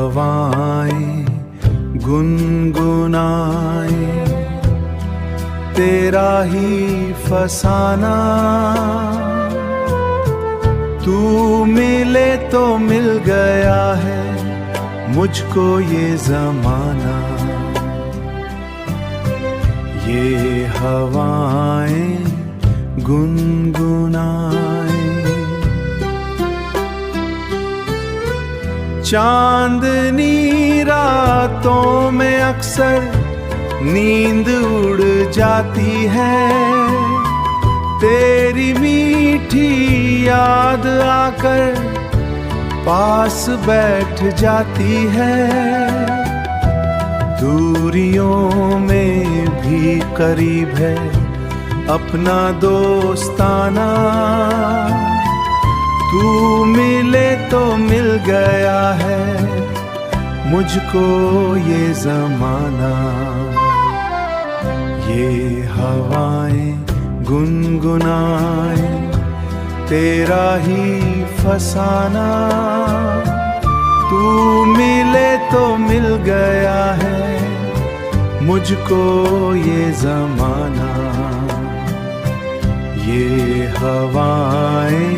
हवाएं गुनगुनाए तेरा ही फसाना। तू मिले तो मिल गया है मुझको ये ज़माना। ये हवाएं गुनगुनाए चांदनी रातों में अक्सर नींद उड़ जाती है। तेरी मीठी याद आकर पास बैठ जाती है। दूरियों में भी करीब है अपना दोस्ताना। तू मिले तो मिल गया है मुझको ये ज़माना। ये हवाएं गुनगुनाए तेरा ही फसाना। तू मिले तो मिल गया है मुझको ये ज़माना। ये हवाएं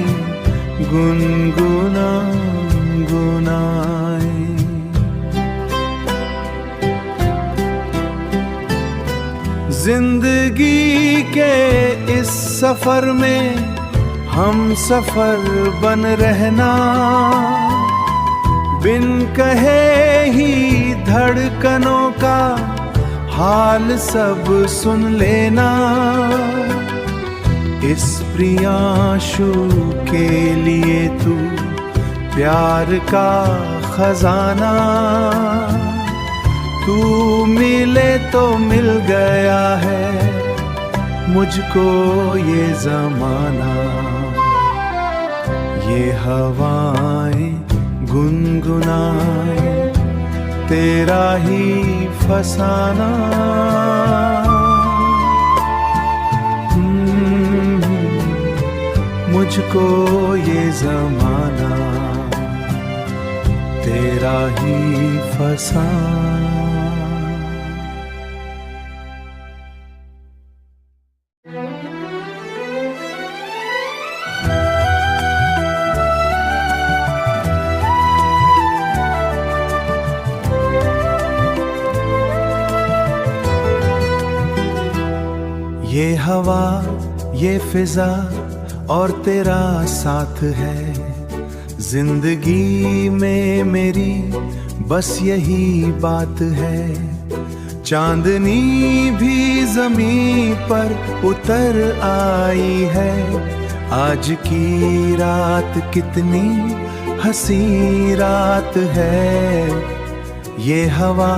गुनगुनाए। जिंदगी के इस सफर में हम सफर बन रहना। बिन कहे ही धड़कनों का हाल सब सुन लेना। इस प्रियांशु के लिए तू प्यार का खजाना। तू मिले तो मिल गया है मुझको ये ज़माना। ये हवाएं गुनगुनाए तेरा ही फसाना। मुझको ये ज़माना तेरा ही फसाना। ये हवा ये फिजा और तेरा साथ है जिंदगी में मेरी, बस यही बात है। चांदनी भी ज़मीं पर उतर आई है। आज की रात कितनी हंसी रात है। ये हवा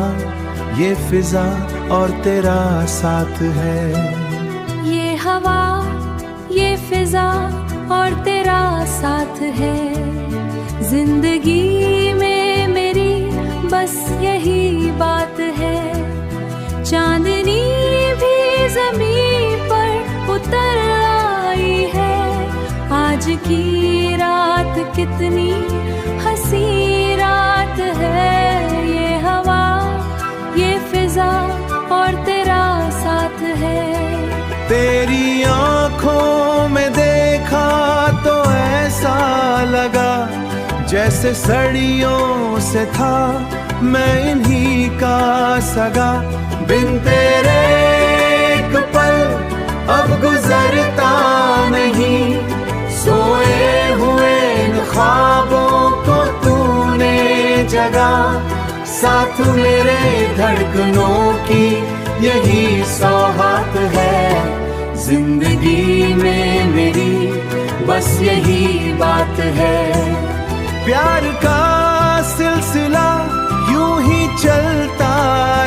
ये फिजा और तेरा साथ है। ये हवा ये फिजा और तेरा साथ है जिंदगी में मेरी, बस यही बात है। चांदनी भी ज़मीं पर उतर आई है। आज की रात कितनी हंसी रात है। ये हवा ये फिजा और तेरा साथ है। तेरी आँखों में देखा तो ऐसा लगा जैसे सदियों से था मैं इन्हीं का सगा। बिन तेरे एक पल अब गुजरता नहीं। सोए हुए इन ख्वाबों को तूने जगा। साथ मेरे धड़कनों की यही सौगात है। जिंदगी में मेरी बस यही बात है। प्यार का सिलसिला यूं ही चलता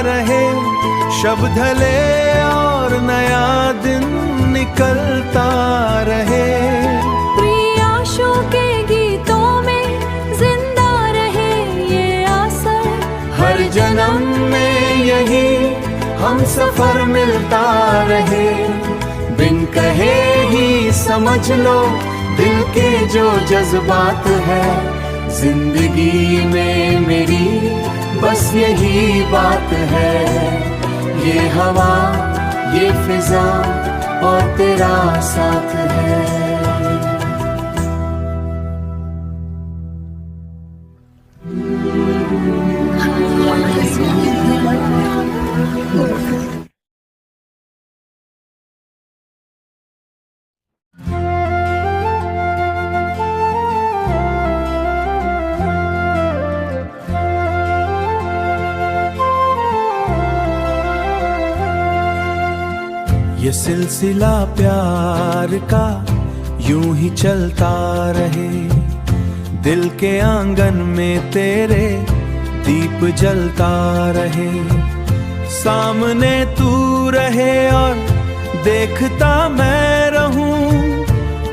रहे। शब ढले और नया दिन निकलता रहे। प्रियांशु के गीतों में जिंदा रहे ये आसर। हर जन्म में यही हम सफर मिलता रहे। बिन कहे ही समझ लो दिल के जो जज्बात है जिंदगी में मेरी। यही बात है। ये हवा, ये फिजा और तेरा साथ है। ये सिलसिला प्यार का यूं ही चलता रहे, दिल के आंगन में तेरे दीप जलता रहे। सामने तू रहे और देखता मैं रहूं,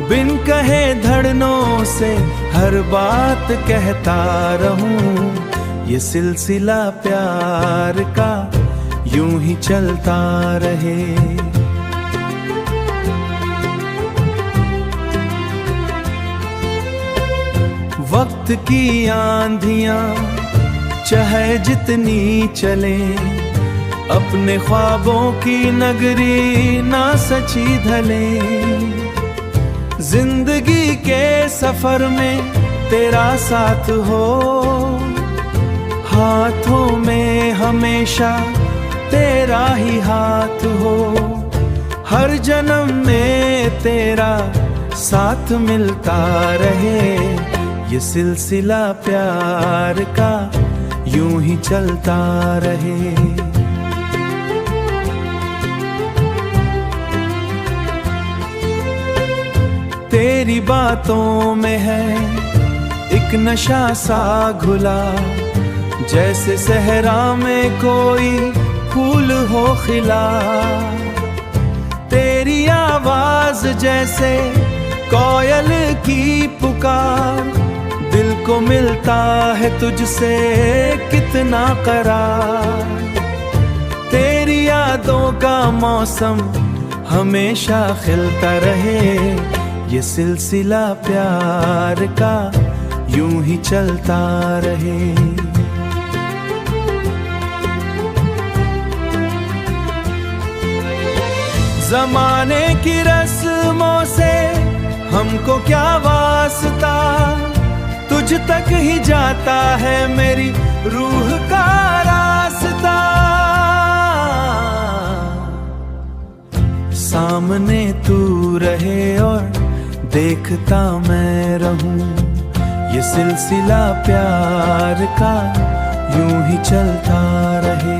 बिन कहे धड़नों से हर बात कहता रहूं। ये सिलसिला प्यार का यूं ही चलता रहे। वक्त की आंधियां चाहे जितनी चले, अपने ख्वाबों की नगरी ना सची ढले। जिंदगी के सफर में तेरा साथ हो, हाथों में हमेशा तेरा ही हाथ हो। हर जन्म में तेरा साथ मिलता रहे। ये सिलसिला प्यार का यूं ही चलता रहे। तेरी बातों में है एक नशा सा घुला, जैसे सहरा में कोई फूल हो खिला। तेरी आवाज जैसे कोयल की पुकार, दिल को मिलता है तुझसे कितना करार। तेरी यादों का मौसम हमेशा खिलता रहे। ये सिलसिला प्यार का यूं ही चलता रहे। ज़माने की रस्मों से हमको क्या वास्ता, तुझ तक ही जाता है मेरी रूह का रास्ता। सामने तू रहे और देखता मैं रहूं। ये सिलसिला प्यार का यूं ही चलता रहे।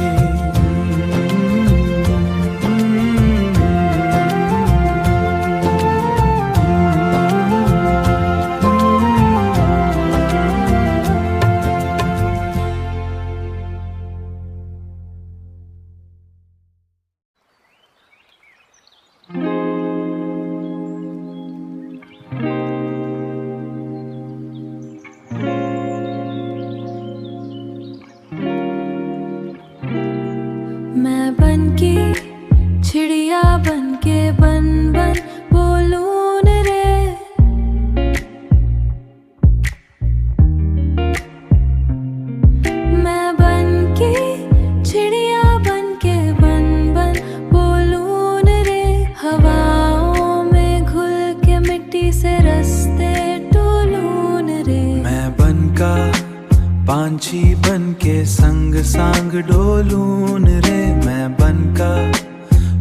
मैं बनके चिड़िया बनके बन बन बोलूं न रे। मैं बनके चिड़िया बनके बन बन बोलूं न रे। हवाओं में घुल के मिट्टी से रास्ते टोलूं न रे। मैं बनका पांछी बन के संग सांग डोलून रे। मैं बनका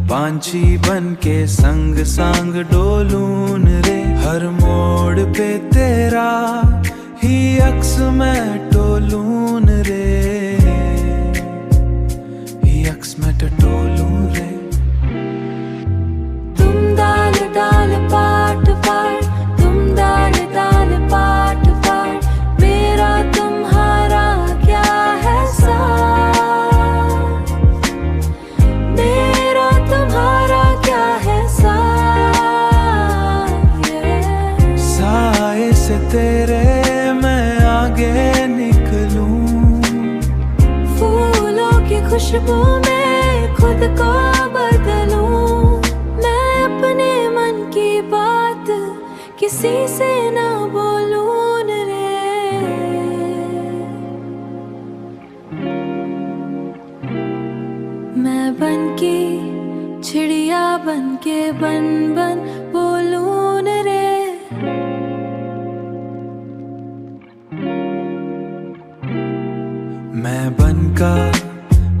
पांछी बन के संग सांग डोलून रे। हर मोड़ पे तेरा ही अक्स मैं टोलून रे। ही अक्स मैं टोलून रे। तुम दाल दाल पाट पाट, तुम दाल दाल पाट पाट, मेरा तुम्हारा क्या है साथ, मेरा तुम्हारा क्या है साथ। साए से तेरे मैं आगे निकलूं, फूलों की खुशबू में खुद को बदलूं। मैं अपने मन की बात किसी से ना बोलूं न रे। बनके चिड़िया बनके बन बन बोलूं न रे। मैं बनका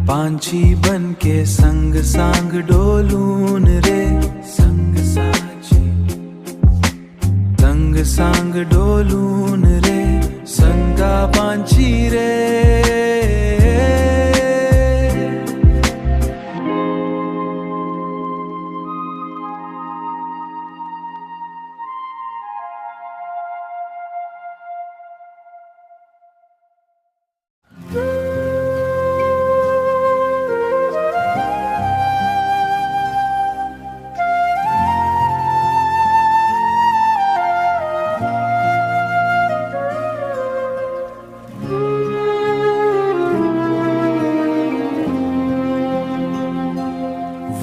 पांछी बनके संग सांग डोलूं न रे। संग सांग डोलूं न रे, संगा पांछी रे।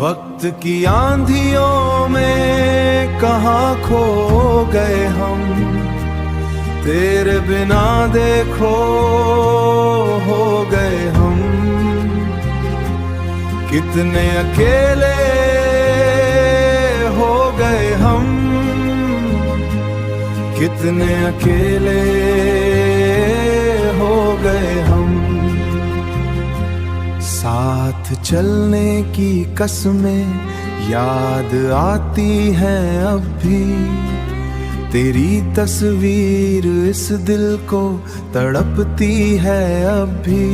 वक्त की आंधियों में कहाँ खो गए हम, तेरे बिना देखो हो गए हम। कितने अकेले हो गए हम, कितने अकेले हो गए हम। साथ चलने की कसमें याद आती हैं अब भी, तेरी तस्वीर इस दिल को तड़पती है अब भी।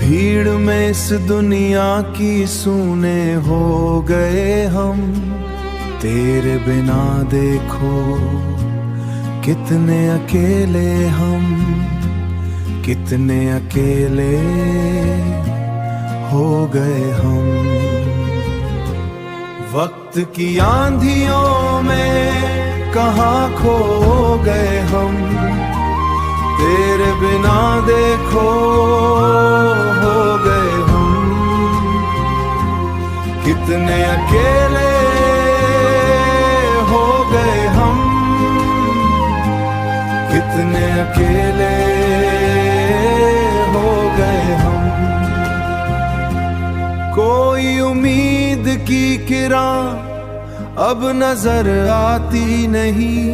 भीड़ में इस दुनिया की सूने हो गए हम, तेरे बिना देखो कितने अकेले हम, कितने अकेले हो गए हम। वक्त की आंधियों में कहाँ खो गए हम, तेरे बिना देखो हो गए हम। कितने अकेले हो गए हम, कितने अकेले हो गए हम। कोई उम्मीद की किरण अब नजर आती नहीं,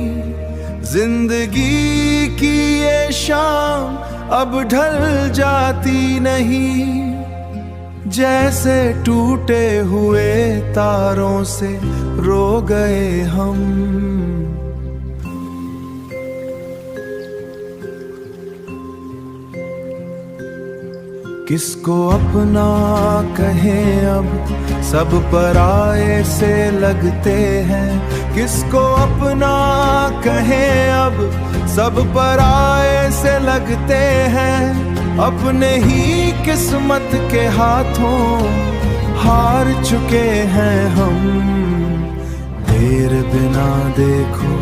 जिंदगी की ये शाम अब ढल जाती नहीं। जैसे टूटे हुए तारों से रो गए हम। किसको अपना कहें अब, सब पराये से लगते हैं। किसको अपना कहें अब, सब पराये से लगते हैं। अपने ही किस्मत के हाथों हार चुके हैं हम। तेरे बिना देखो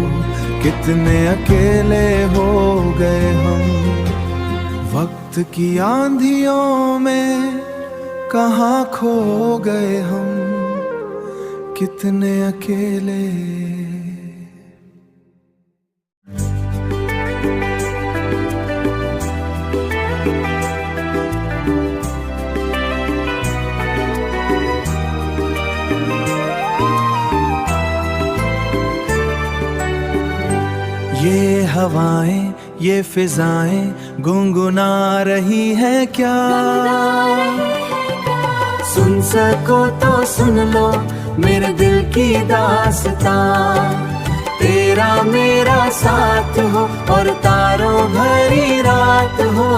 कितने अकेले हो गए हम। वक्त की आंधियों में कहाँ खो गए हम, कितने अकेले। ये हवाएं ये फिजाएं गुनगुना रही है क्या, सुन सको तो सुन लो मेरे दिल की दास्तां। तेरा मेरा साथ हो और तारों भरी रात हो,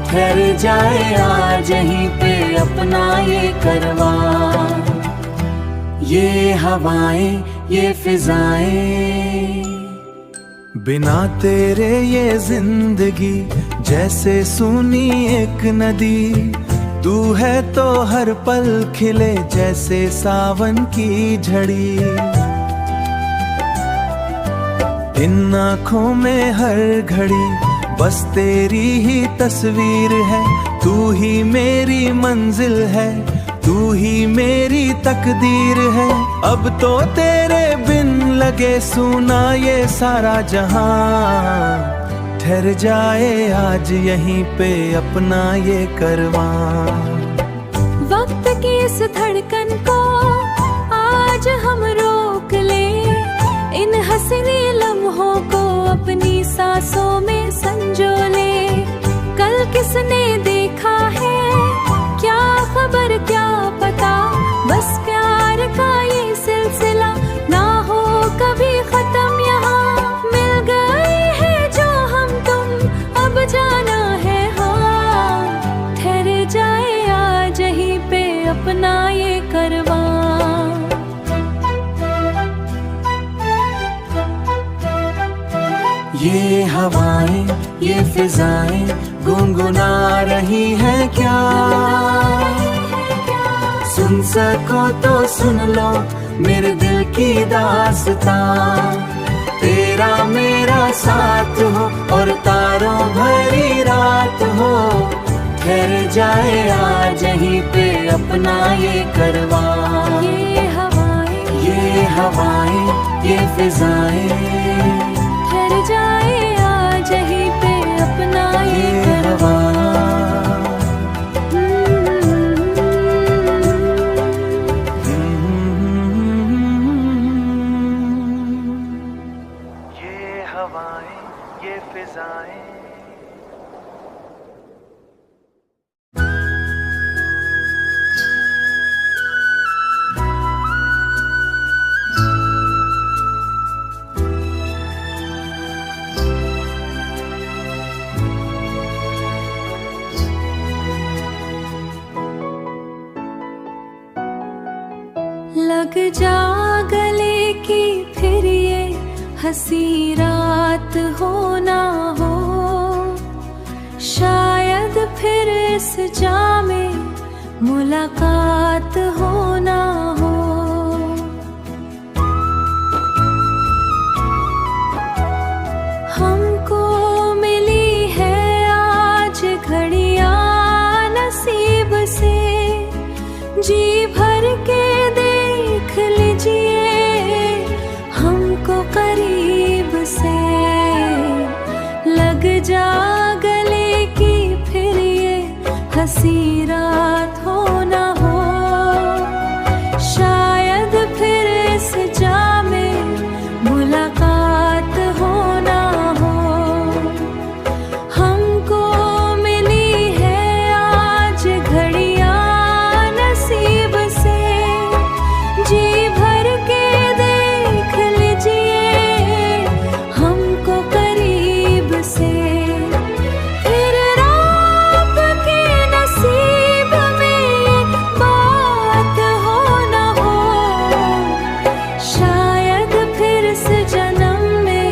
ठहर जाए आज यहीं पे अपना ये करवा। ये हवाएं ये फिजाएं बिना तेरे ये जिंदगी जैसे सूनी एक नदी। तू है तो हर पल खिले जैसे सावन की झड़ी। इन आँखों में हर घड़ी बस तेरी ही तस्वीर है। तू ही मेरी मंजिल है, तू ही मेरी तकदीर है। अब तो तेरे बिन लगे सूना ये सारा जहां। ठहर जाए आज यहीं पे अपना ये करवां। वक्त इस धड़कन को आज हम रोक ले, इन हसीनी लम्हों को अपनी सांसों में संजो ले। कल किसने देखा है क्या खबर क्या पता, बस प्यार का ये सिलसिला ना हो कभी खत्म। यहाँ मिल गए हैं जो हम तुम, अब जाना है हाँ, ठहर जाए आज यहीं पे अपना ये करवा। ये हवाएं ये फिजाएं गुनगुना रही है क्या, सुन सको तो सुन लो मेरे दिल की दास्तां। तेरा मेरा साथ हो और तारों भरी रात हो, ठहर जाए आज यहीं पे अपना ये करवा। ये हवाएं ये फिजाएं, ठहर जाए आज यहीं पे अपना ये करवा। ये हवाएं ये फिजाएं। लग जा गले की फिर ये हंसी रात हो ना हो, शायद फिर इस जामे मुलाकात हो ना हो। हमको मिली है आज घड़ियां नसीब से, जी भर के देख लीजिए हमको करीब से। लग जा गले की फिर ये हंसी रात हो ना हो, शायद फिर इस जामे मुलाकात हो ना हो। हमको मिली है आज घड़ियां नसीब से, जी भर के देख लीजिए हमको करीब से। फिर रात के नसीब में बात हो ना हो, शायद फिर इस जन्म में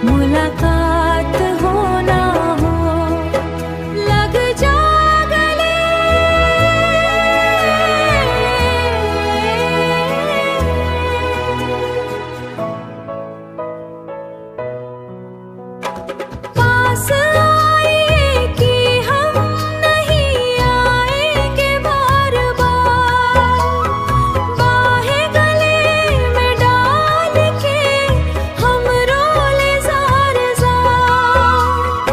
मुलाकात हो ना हो। लग जा गले पास आए कि हम नहीं आएंगे बार बार, बाहें गले में डाल के हम रोले जार जार।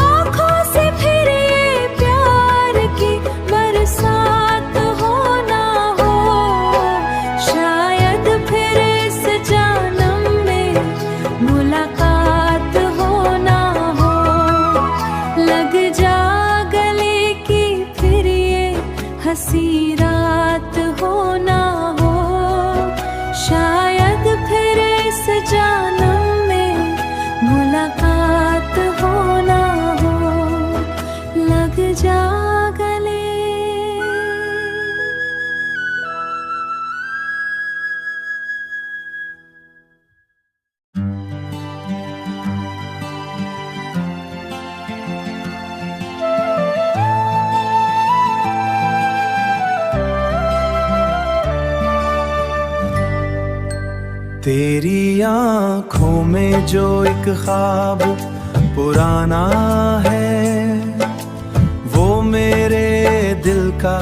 आँखों से फिर ये प्यार की बरसात हो ना हो, शायद फिर इस जन्म में मुलाकात हो ना हो। लग जा गले की फिर ये हंसी रात हो ना हो, शायद फिर इस जन्म में मुलाकात हो ना हो। लग जा गले। तेरी आँखों में जो एक ख्वाब पुराना है, वो मेरे दिल का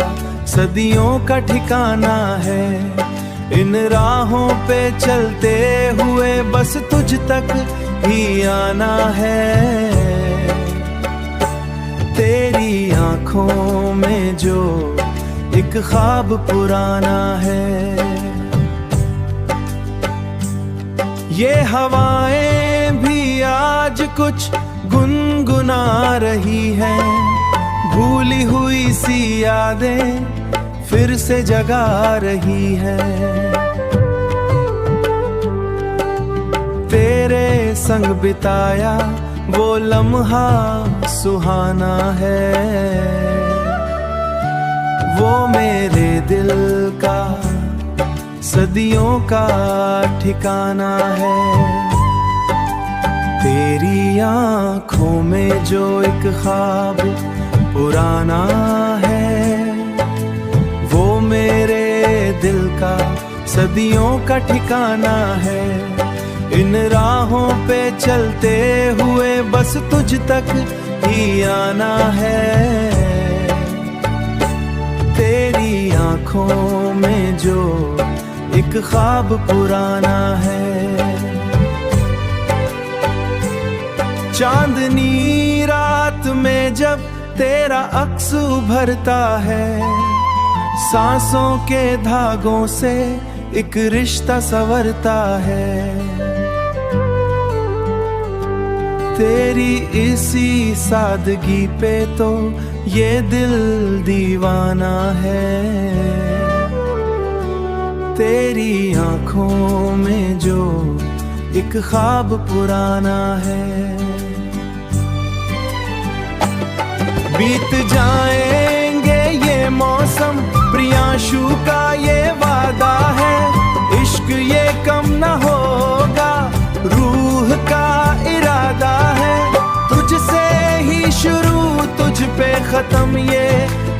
सदियों का ठिकाना है। इन राहों पे चलते हुए बस तुझ तक ही आना है। तेरी आँखों में जो एक ख्वाब पुराना है। ये हवाएं भी आज कुछ गुनगुना रही हैं, भूली हुई सी यादें फिर से जगा रही है। तेरे संग बिताया वो लम्हा सुहाना है, वो मेरे दिल का सदियों का ठिकाना है। तेरी आंखों में जो एक ख्वाब पुराना है, वो मेरे दिल का सदियों का ठिकाना है। इन राहों पे चलते हुए बस तुझ तक ही आना है। तेरी आंखों में जो एक ख्वाब पुराना है। चांदनी रात में जब तेरा अक्स उभरता है, सांसों के धागों से एक रिश्ता संवरता है। तेरी इसी सादगी पे तो ये दिल दीवाना है। तेरी आंखों में जो एक ख्वाब पुराना है। बीत जाएंगे ये मौसम, प्रियांशु का ये वादा है। इश्क ये कम न होगा, रूह का इरादा है। तुझसे ही शुरू तुझ पे खत्म ये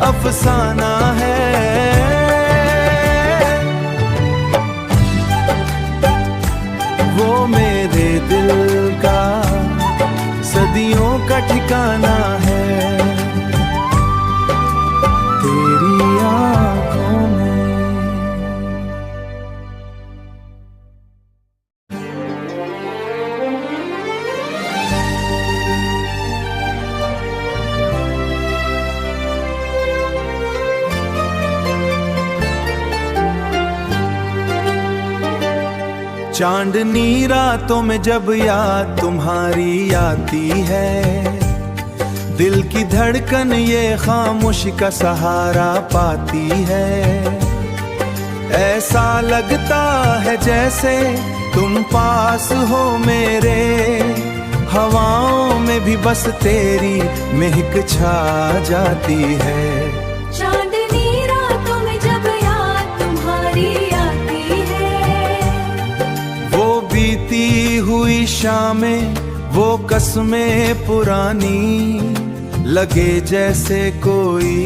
अफसाना है। वो मेरे दिल का सदियों का ठिकाना है। तेरी आंखों में। चांदनी रातों में जब याद तुम्हारी आती है, दिल की धड़कन ये खामोशी का सहारा पाती है। ऐसा लगता है जैसे तुम पास हो मेरे, हवाओं में भी बस तेरी महक छा जाती है। चांदनी रातों में जब याद तुम्हारी आती है, वो बीती हुई शामें, वो कसमें पुरानी, लगे जैसे कोई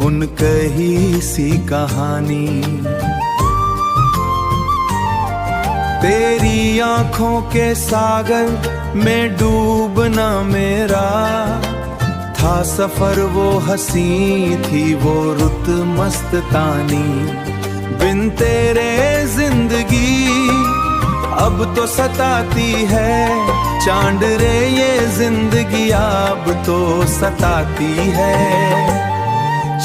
उन कही सी कहानी। तेरी आंखों के सागर में डूबना मेरा था सफर, वो हंसी थी वो रुत मस्तानी। बिन तेरे जिंदगी अब तो सताती है, चांद रे ये जिंदगी अब तो सताती है।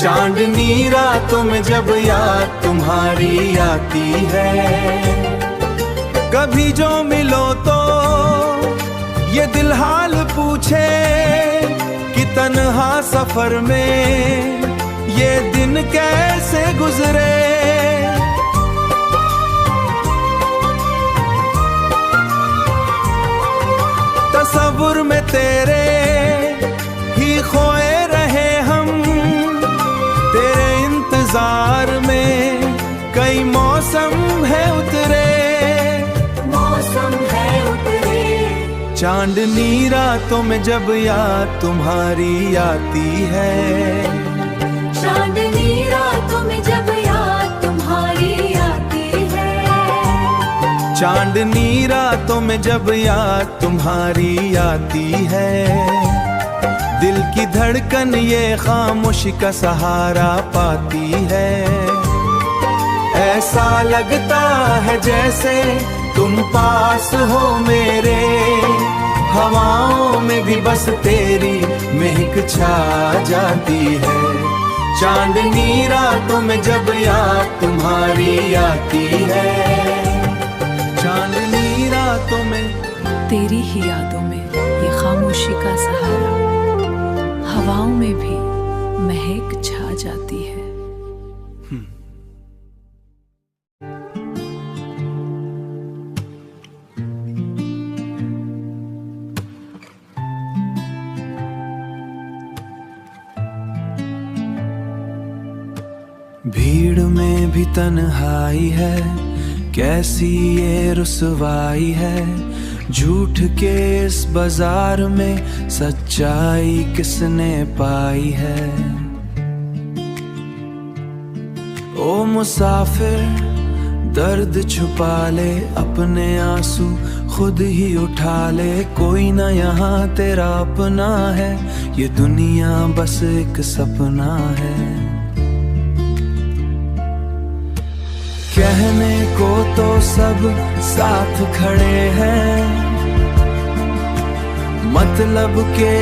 चांदनी रातों में जब याद तुम्हारी आती है, कभी जो मिलो तो ये दिल हाल पूछे कि तन्हा सफर में ये दिन कैसे गुजरे। तस्वुर में तेरे ही खोए रहे हम, तेरे इंतजार में कई मौसम है उतरे। चांदनी रातों में जब याद तुम्हारी आती है, चांदनी रातों में जब याद तुम्हारी आती है। चांदनी रातों में जब याद तुम्हारी आती है, दिल की धड़कन ये खामोशी का सहारा पाती है। ऐसा लगता है जैसे तुम पास हो मेरे, हवाओं में भी बस तेरी महक छा जाती है। चांदनी रातों में जब याद तुम्हारी आती है, चांदनी रातों में तेरी ही यादों में ये खामोशी का सहारा, हवाओं में भी महक छा जाती है। भीड़ में भी तन्हाई है, कैसी ये रुसवाई है, झूठ के इस बाजार में सच्चाई किसने पाई है। ओ मुसाफिर दर्द छुपा ले, अपने आंसू खुद ही उठा ले, कोई ना यहाँ तेरा अपना है, ये दुनिया बस एक सपना है। कहने को तो सब साथ खड़े हैं, मतलब के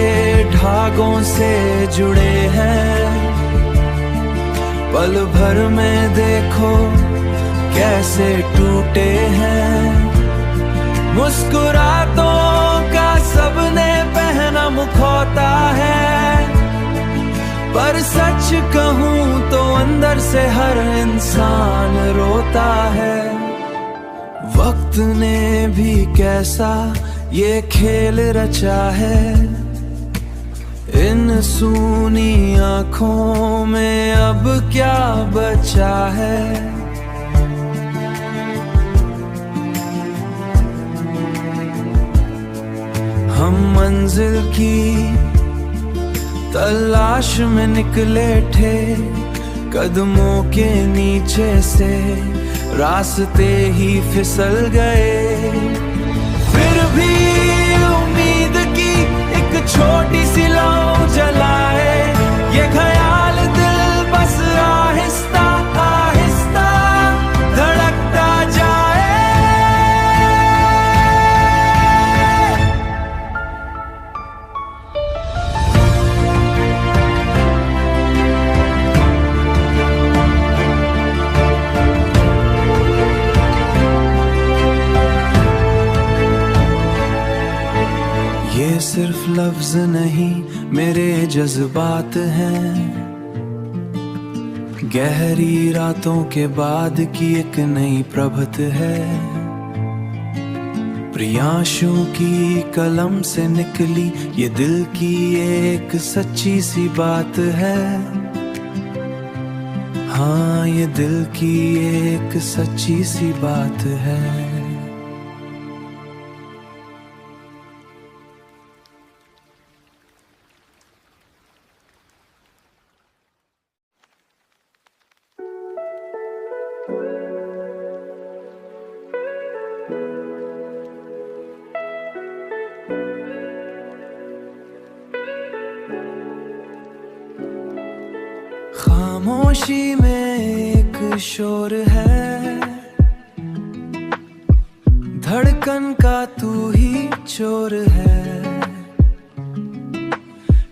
धागों से जुड़े हैं, पल भर में देखो कैसे टूटे हैं। मुस्कुरातों का सबने पहना मुखौटा है, पर सच कहूं तो अंदर से हर इंसान रोता है। वक्त ने भी कैसा ये खेल रचा है, इन सूनी आंखों में अब क्या बचा है। हम मंजिल की तलाश में निकले थे, कदमों के नीचे से रास्ते ही फिसल गए, फिर भी उम्मीद की एक छोटी सी लौ जलाए, ये ख्याल दिल बस आहिस्ता आहिस्ता धड़कता जाए। ये सिर्फ लफ्ज नहीं मेरे जज्बात हैं, गहरी रातों के बाद की एक नई प्रभात है। प्रियांशु की कलम से निकली ये दिल की एक सच्ची सी बात है, हाँ ये दिल की एक सच्ची सी बात है। खामोशी में एक शोर है, धड़कन का तू ही चोर है।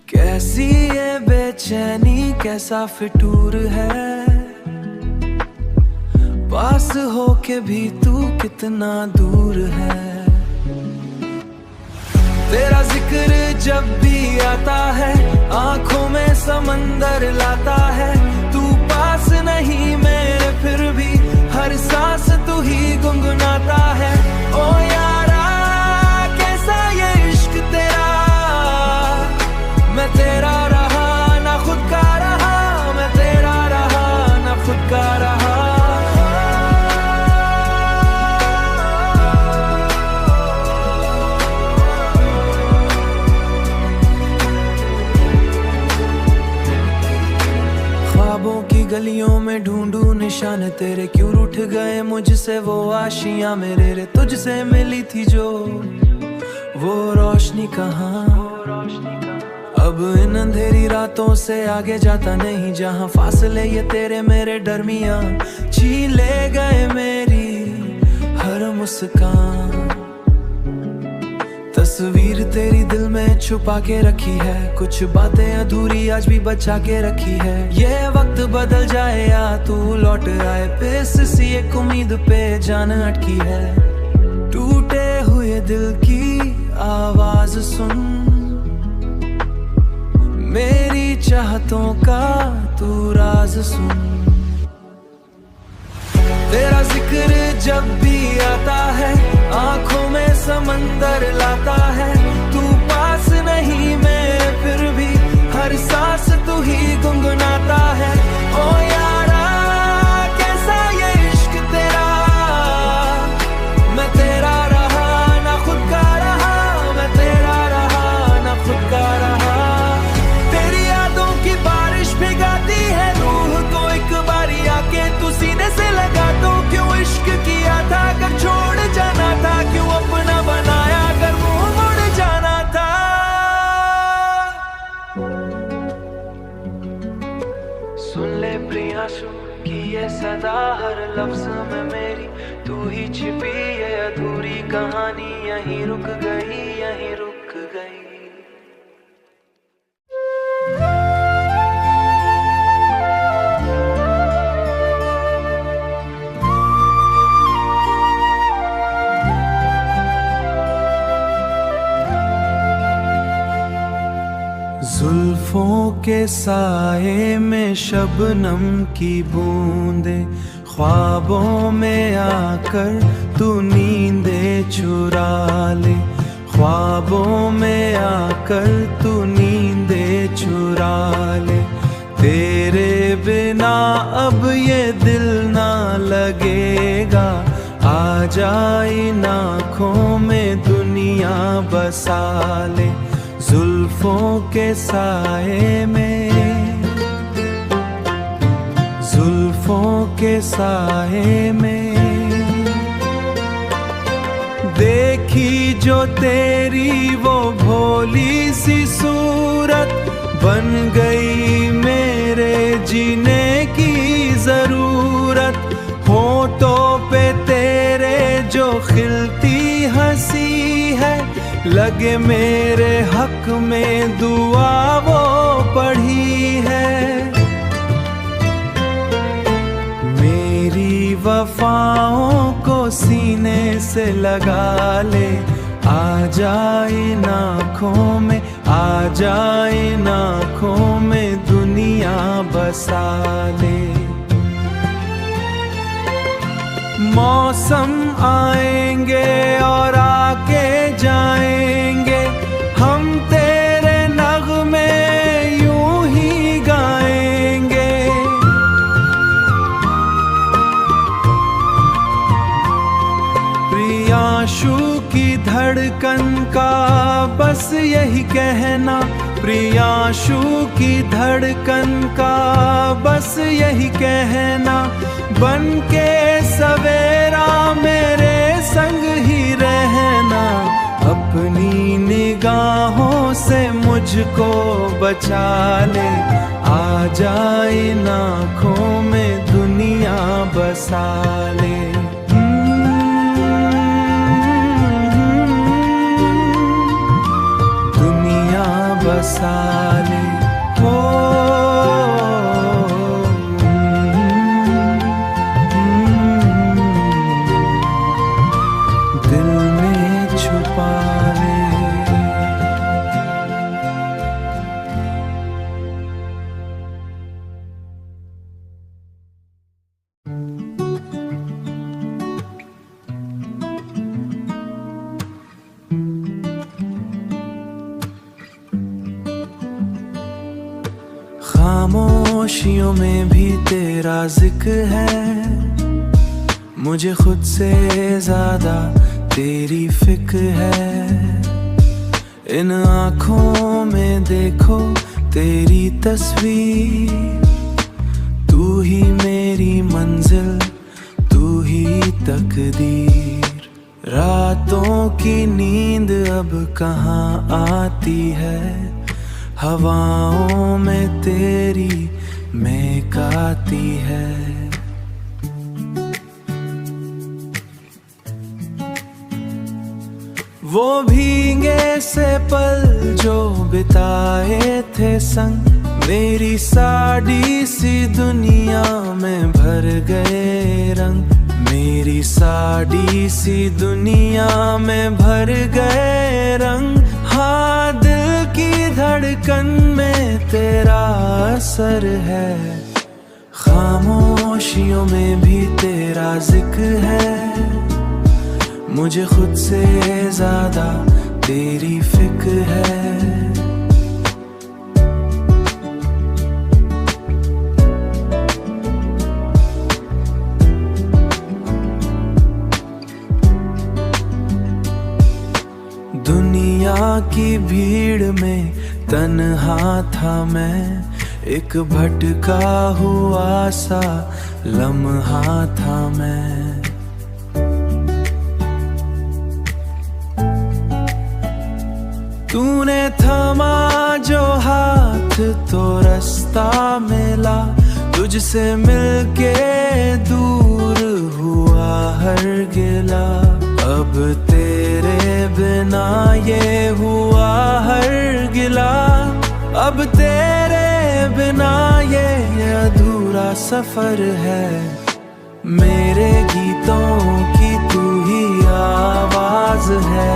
कैसी ये बेचैनी कैसा फितूर है, पास हो के भी तू कितना दूर है। तेरा जिक्र जब भी आता है आंखों में समंदर लाता है, तू पास नहीं मेरे फिर भी हर सांस तू ही गुनगुनाता है। ओ यारा कैसा ये इश्क तेरा, मैं तेरा रहा ना खुद का रहा, मैं तेरा रहा ना खुद का रहा। गलियों में ढूंढूं निशान तेरे, क्यों रूठ गए मुझसे वो आशियां मेरे रे। तुझसे मिली थी जो वो रोशनी कहाँ, अब इन अंधेरी रातों से आगे जाता नहीं, जहां फासले ये तेरे मेरे दरमियां छीन ले गए मेरी हर मुस्कान। तस्वीर तेरी दिल में छुपा के रखी है, कुछ बातें अधूरी आज भी बचा के रखी है। ये वक्त बदल जाए या तू लौट आए, पेस सी एक उम्मीद पे जान अटकी है। टूटे हुए दिल की आवाज सुन, मेरी चाहतों का तू राज सुन। तेरा जिक्र जब भी आता है, आंखों में समंदर लाता है। तू पास नहीं मेरे फिर भी हर सांस तू ही गुनगुनाता है। ओ यारा कैसा ये इश्क तेरा, मैं तेरा रहा ना खुद का रहा, मैं तेरा रहा ना खुद का रहा। तेरी यादों की बारिश भिगाती है रूह को, एक बारी आके तू सीने से लगा दो। क्यों इश्क किया था अगर छोड़ जाना था, क्यों अपना बनाया अगर मुंह मोड़ जाना था। सुन ले प्रियांशु की ये सदा हर लफ्ज में मेरी, तू ही छिपी ये अधूरी कहानी, यहीं रुक गई यहीं रुक गई। जुल्फों के साए में शबनम की बूंदे, ख्वाबों में आकर तू नींदे चुरा ले। ख्वाबों में आकर तू नींदे चुरा ले। तेरे बिना अब ये दिल ना लगेगा, आ जाए आँखों में दुनिया बसा ले। जुल्फों के साए में, जुल्फों के साए में देखी जो तेरी वो भोली सी सूरत, बन गई मेरे जीने की जरूरत। होठों पे तेरे जो खिलती हंसी है, लगे मेरे हक में दुआ वो पढ़ी है। मेरी वफाओं को सीने से लगा ले, आ जाए आँखों में, आ जाए आँखों में दुनिया बसा ले। मौसम आएंगे और आके जाएंगे, हम तेरे नगमे यूं ही गाएंगे। प्रियांशु की धड़कन का बस यही कहना, प्रियांशु की धड़कन का बस यही कहना। बन के सवेरा मेरे संग ही रहना, अपनी निगाहों से मुझको बचा ले। आ जाए आँखों में दुनिया बसा ले। दुनिया बसा ले। दिल में छुपा ले। खामोशियों में भी तेरा जिक्र है, मुझे खुद से ज्यादा तेरी फिक्र है। इन आँखों में देखो तेरी तस्वीर, तू ही मेरी मंजिल, तू ही तकदीर। रातों की नींद अब कहाँ आती है, हवाओं में तेरी महक आती है। वो भीगे से पल जो बिताए थे संग, मेरी साड़ी सी दुनिया में भर गए रंग, मेरी साड़ी सी दुनिया में भर गए रंग। हाँ, दिल की धड़कन में तेरा असर है, खामोशियों में भी तेरा जिक्र है, मुझे खुद से ज्यादा तेरी फिक्र है। दुनिया की भीड़ में तन्हा था मैं, एक भटका हुआ सा लम्हा था मैं। तूने थमा जो हाथ तो रास्ता मिला, तुझसे मिलके दूर हुआ हर गिला। अब तेरे बिना ये हुआ हर गिला, अब तेरे बिना ये अधूरा सफर है। मेरे गीतों की तू ही आवाज है,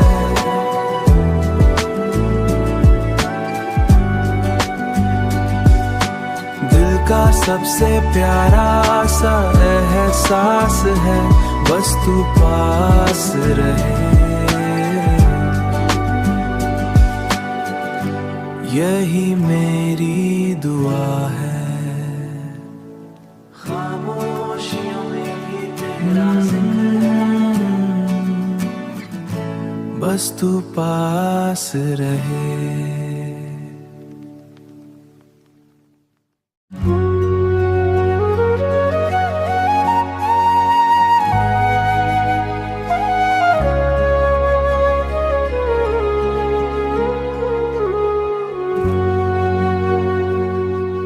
का सबसे प्यारा सा एहसास है, बस तू पास रहे, यही मेरी दुआ है। खामोशियों में भी तेरा जिक्र है, बस तू पास रहे।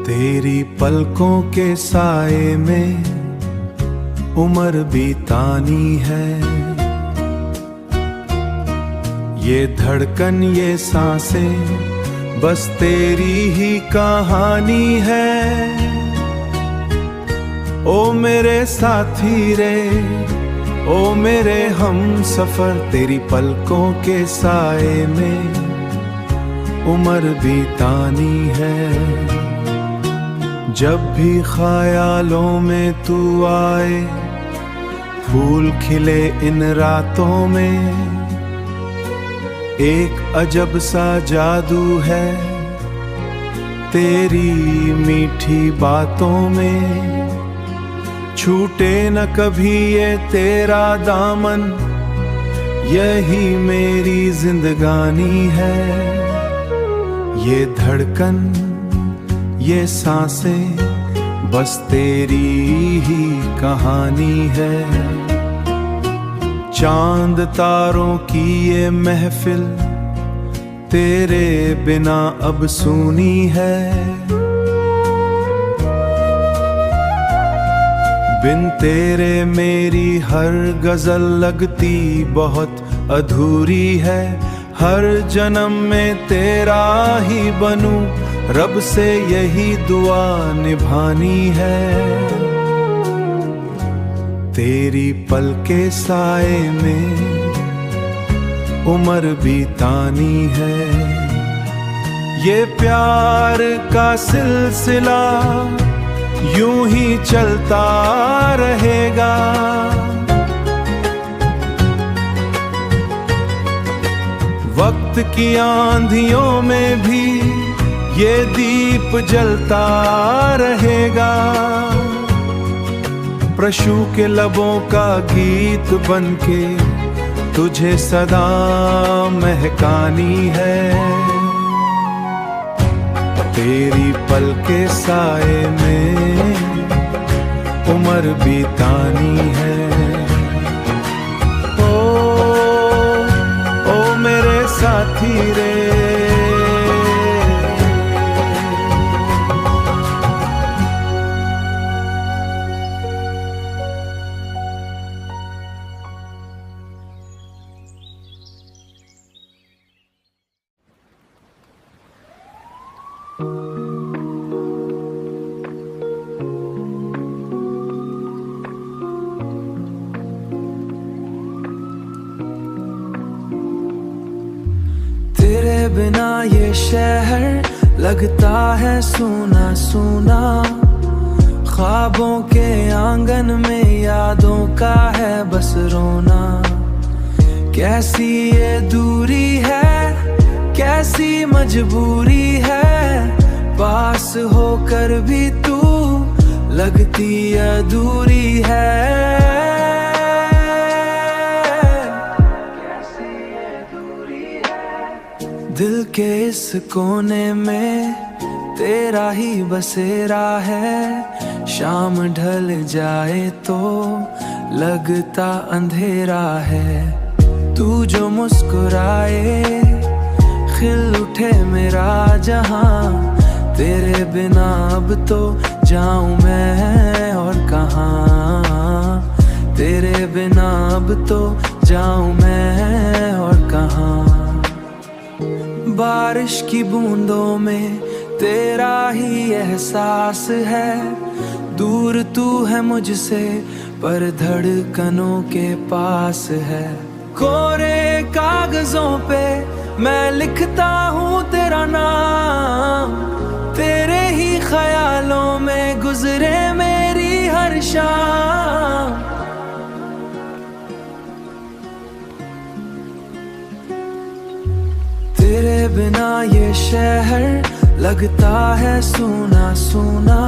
तेरी पलकों के साए में उम्र बीतानी है, ये धड़कन ये सांसें बस तेरी ही कहानी है। ओ मेरे साथी रे, ओ मेरे हम सफर, तेरी पलकों के साए में उम्र बीतानी है। जब भी ख्यालों में तू आए, फूल खिले इन रातों में, एक अजब सा जादू है तेरी मीठी बातों में। छूटे न कभी ये तेरा दामन, यही मेरी जिंदगानी है। ये धड़कन ये सांसें बस तेरी ही कहानी है। चांद तारों की ये महफिल तेरे बिना अब सूनी है। बिन तेरे मेरी हर गजल लगती बहुत अधूरी है। हर जन्म में तेरा ही बनूं, रब से यही दुआ निभानी है। तेरी पल के साए में उम्र बीतानी है। ये प्यार का सिलसिला यूं ही चलता रहेगा। वक्त की आंधियों में भी ये दीप जलता रहेगा। प्रशु के लबों का गीत बनके तुझे सदा महकानी है। तेरी पल के साए में उम्र बीतानी है। ओ मेरे साथी रे, बिना ये शहर लगता है सूना सूना, ख्वाबों के आंगन में यादों का है बस रोना। कैसी ये दूरी है, कैसी मजबूरी है, पास होकर भी तू लगती अधूरी है। दिल के इस कोने में तेरा ही बसेरा है, शाम ढल जाए तो लगता अंधेरा है। तू जो मुस्कुराए खिल उठे मेरा जहां, तेरे बिना अब तो जाऊं मैं और कहां। तेरे बिना अब तो जाऊं मैं और कहां। बारिश की बूंदों में तेरा ही एहसास है, दूर तू है मुझसे पर धड़कनों के पास है। कोरे कागजों पे मैं लिखता हूँ तेरा नाम, तेरे ही ख्यालों में गुजरे मेरी हर शाम। तेरे बिना ये शहर लगता है सूना सूना,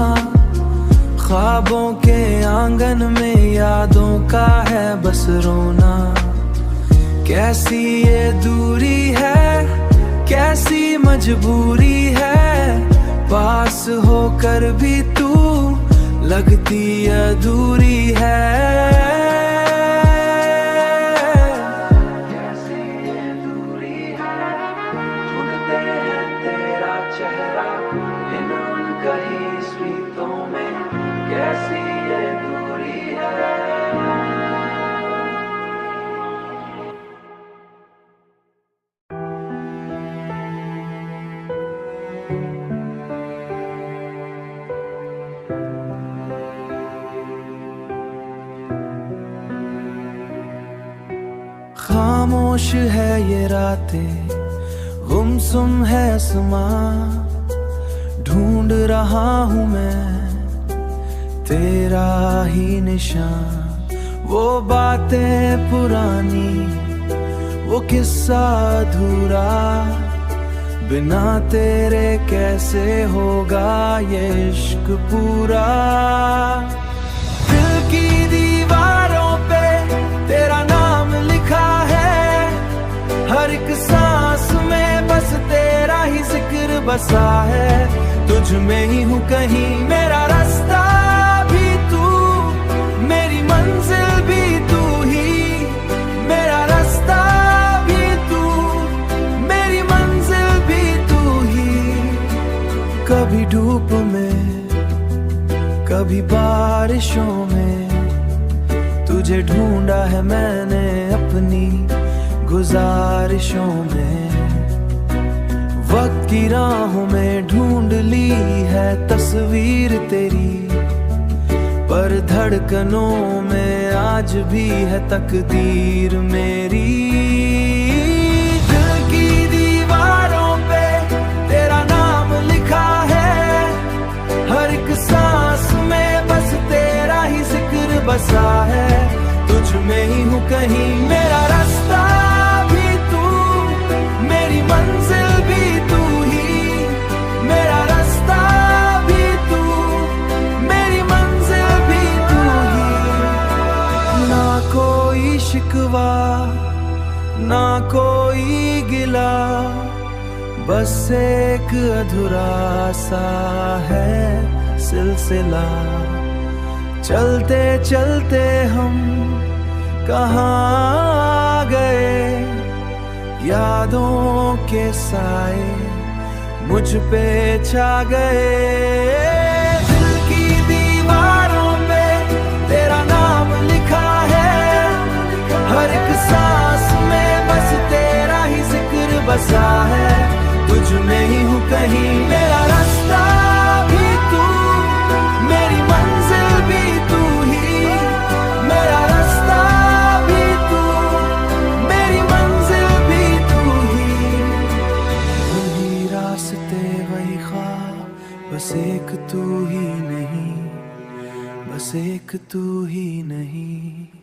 ख्वाबों के आंगन में यादों का है बस रोना। कैसी ये दूरी है, कैसी मजबूरी है, पास होकर भी तू लगती अधूरी है। चेहरा इन कहीं स्वीतों में, कैसी ये दूरी है। खामोश है ये रातें, गुमसुम है आसमां, ढूंढ रहा हूँ मैं तेरा ही निशान। वो बातें पुरानी, वो किस्सा अधूरा, बिना तेरे कैसे होगा ये इश्क पूरा। दिल की दीवारों पे तेरा नाम लिखा है, हर एक सांस में बस तेरा ही जिक्र बसा है। तुझ में ही हूँ कहीं मेरा रास्ता भी तू, मेरी मंजिल भी तू ही। मेरा रास्ता भी तू, मेरी मंजिल भी तू ही। कभी धूप में कभी बारिशों में तुझे ढूंढा है मैंने अपनी गुजारिशों में। वक्त की राहों में ढूंढ ली है तस्वीर तेरी, पर धड़कनों में आज भी है तकदीर मेरी। दिल की दीवारों पे तेरा नाम लिखा है, हर एक सांस में बस तेरा ही जिक्र बसा है। तुझ में ही हूँ कहीं मेरा रास्ता भी तू, मेरी मंजिल भी तू ही। मेरा रास्ता भी तू, मेरी मंजिल भी तू ही। ना कोई शिकवा ना कोई गिला, बस एक अधूरा सा है सिलसिला। चलते चलते हम कहाँ गए, यादों के साए मुझ पे छा गए। दिल की दीवारों पे तेरा नाम लिखा है, हर एक सांस में बस तेरा ही जिक्र बसा है। तुझ में ही हूँ कहीं मेरा रास्ता भी तू, मेरी मंजिल भी तू ही। मेरा रास्ता भी तू, मेरी मंजिल भी तू ही। रास्ते वही ख्वाब, बस एक तू ही नहीं, बस एक तू ही नहीं।